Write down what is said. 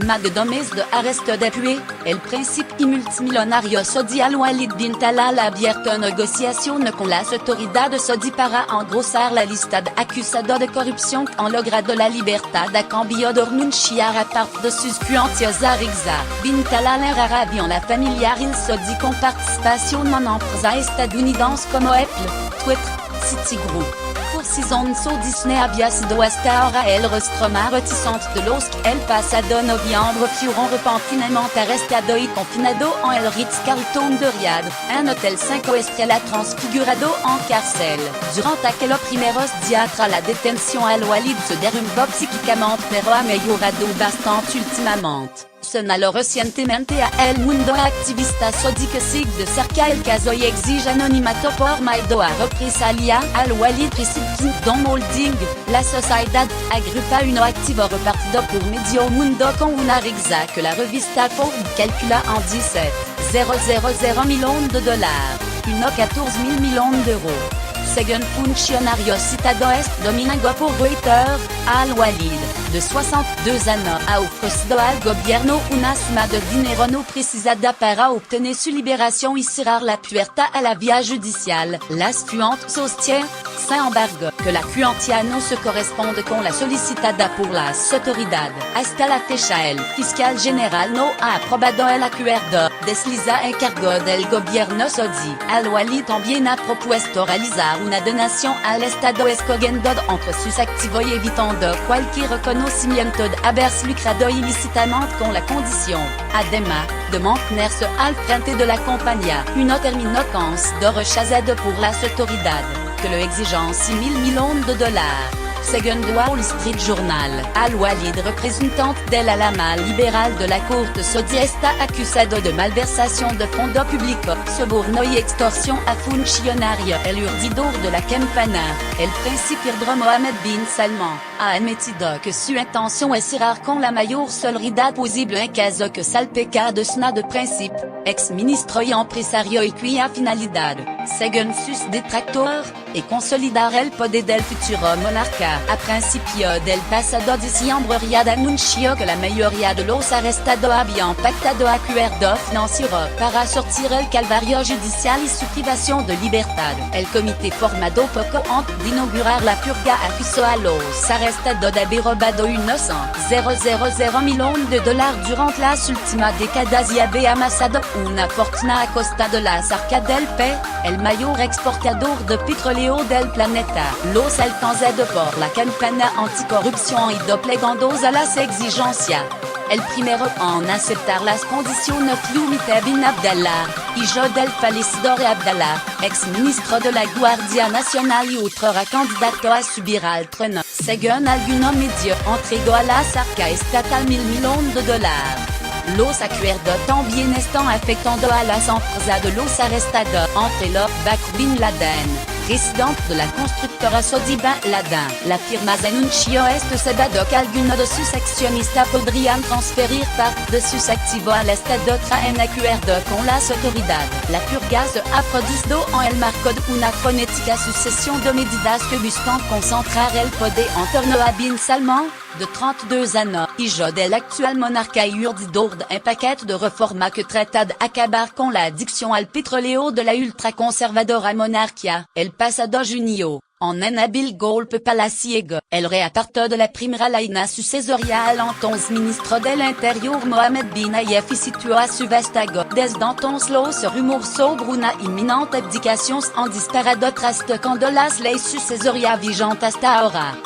Magdomis de Arrest Depué, el principio multimillonario Saudi Al-Walid bin Talal abierto negociación con las autoridades saudí para engrosar la lista de acusados de corrupción en logrado la libertad a cambio de renunciar a parte de sus cuentas a Riza. Bin Talal en Arabia la familiar il saudi con participación en empresas estadounidenses como Apple, Twitter, Citigroup. Season so Disney había sido hasta ahora el rostro más reticente de los que el pasado noviembre fueron repentinamente arrestado y confinado en el Ritz-Carlton de Riyad, un hotel 5 estrellas transfigurado en cárcel. Durante aquellos primeros días tras la detención Al-Walid se derrumbó psíquicamente pero ha mejorado bastante últimamente. Señaló recientemente a El Mundo activista saudí que sigue de cerca el caso y exige anonimato por miedo a represalia. Al-Walid preside Kingdom Holding, la sociedad agrupa uno activo repartido por medio mundo con una riqueza que la revista Forbes calcula en 17,000 millones de dólares, unos 14.000 millones d'euros. Según funcionarios citados domingo por Reuters, Al-Walid, de 62 años, ha ofrecido al gobierno una suma de dinero no precisada para obtener su liberación y cerrar la puerta a la vía judicial. Las fuentes sostienen, sin embargo, que la cuantía no se corresponde con la solicitada por las autoridades. Hasta la fecha el fiscal general no ha aprobado el acuerdo, desliza encargo del gobierno saudí. Al-Walid también ha propuesto realizar una donación al Estado escogiendo entre sus activos y evitando cualquier reconocimiento de haberse lucrado ilícitamente con la condición, además, de mantenerse al frente de la compañía. Uno terminó con sido rechazado por las autoridades, que lo exigen 6.000 millones de dólares. Según Wall Street Journal, Al-Walid, representante del ala liberal de la Corte saudí, está acusado de malversación de fondos públicos, soborno y extorsión a funcionarios. El urdidor de la campaña, el príncipe Mohammed bin Salman, ha admitido que su intención es cerrar con la mayor celeridad posible en caso que salpica de sena de príncipe, ex-ministro y empresario y cuya finalidad, según sus detractores, y consolidar el poder del futuro monarca. A principio del pasado diciembre Riyad anunció que la mayoría de los arrestados habían pactado acuerdos financieros para sortir el calvario judicial y su privación de libertad. El comité formado poco antes de inaugurar la purga acusó a los arrestados de haber robado unos 1,000 millones de dólares durante las últimas décadas y haber amasado una fortuna a costa de las arcas del país, el mayor exportador de petróleo del planeta. Los alcanzados por la campaña anticorrupción y doblegando a las exigencias. El primero en aceptar las condiciones fue Umar bin Abdallah, hijo del fallecido Abdallah, ex-ministro de la Guardia Nacional y otro candidato a subir al trono. Según algunos medios, entregó a la arca estatal 1.000 millones de dólares. Los acuerdos también están afectando a las empresas de los arrestados, entre ellos Bakr bin Laden, presidente de la constructora saudí Bin Laden. La firma anunció este sábado que algunos de sus accionistas podrían transferir parte de sus activos al Estado tras un acuerdo con las autoridades. La purga se ha producido en el marco de una frenética sucesión de medidas que buscan concentrar el poder en torno a Bin Salman, de 32 años, hijo del actual monarca y urdidor de un paquete de reformas que trata de acabar con la adicción al petróleo de la ultraconservadora monarquía. El pasado junio, en un hábil golpe palaciego, el reparto de la primera línea sucesorial entonces ministro del Interior Mohammed bin Nayef y situó a su vástago. Desde entonces los rumores sobre una inminente abdicación han disparado tras tocando las leyes sucesorias vigentes hasta ahora.